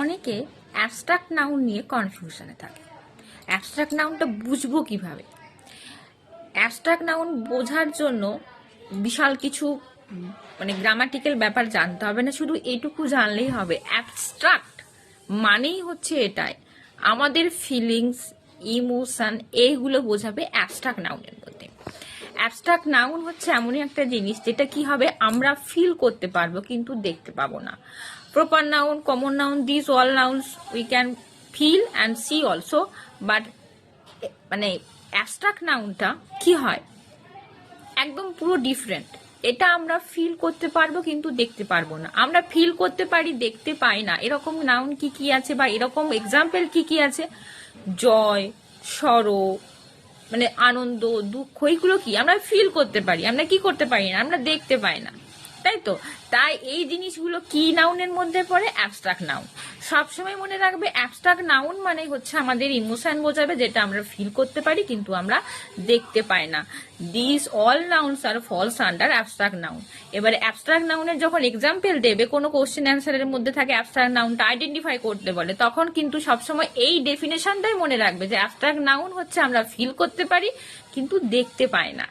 অনেকে abstract noun নিয়ে কনফিউশনে থাকে। অ্যাবস্ট্রাক্ট নাউনটা বুঝবো কিভাবে? অ্যাবস্ট্রাক্ট নাউন বোঝার জন্য বিশাল কিছু গ্রামাটিক্যাল ব্যাপার জানতে হবে না, শুধু এইটুকু জানলেই হবে। অ্যাবস্ট্রাক্ট মানেই হচ্ছে এটাই, আমাদের ফিলিংস, ইমোশন এইগুলো বোঝাবে অ্যাবস্ট্রাক্ট নাউনের মধ্যে। অ্যাবস্ট্রাক্ট নাউন হচ্ছে এমনই একটা জিনিস যেটা কি হবে, আমরা ফিল করতে পারবো কিন্তু দেখতে পাবো না। Proper noun, common noun, this all nouns we can feel and see also, but abstract নাউনটা কি হয়, একদম পুরো ডিফারেন্ট। এটা আমরা ফিল করতে পারবো কিন্তু দেখতে পারবো না। আমরা ফিল করতে পারি, দেখতে পাই না। এরকম নাউন কি কি আছে বা এরকম এক্সাম্পল কি কি আছে? জয়, সরো, আনন্দ, দুঃখ, এইগুলো কি আমরা ফিল করতে পারি, আমরা কি করতে পারি না, আমরা দেখতে পাই না, তাই তো? তাই এই জিনিসগুলো কি নাউনের মধ্যে পড়ে? Abstract noun. সবসময় মনে রাখবে, অ্যাবস্ট্রাক্ট নাউন মানে হচ্ছে আমাদের ইমোশন বোঝাবে, যেটা আমরা ফিল করতে পারি কিন্তু আমরা দেখতে পাই না। This all nouns are false under abstract noun. এবারে অ্যাবস্ট্রাক্ট নাউনের যখন এক্সাম্পল দেবে, কোনো কোশ্চেন অ্যান্সারের মধ্যে থাকে অ্যাবস্ট্রাক্ট নাউনটা আইডেন্টিফাই করতে বলে, তখন কিন্তু সবসময় এই ডেফিনেশনটাই মনে রাখবে যে অ্যাবস্ট্রাক্ট নাউন হচ্ছে আমরা ফিল করতে পারি কিন্তু দেখতে পাই না।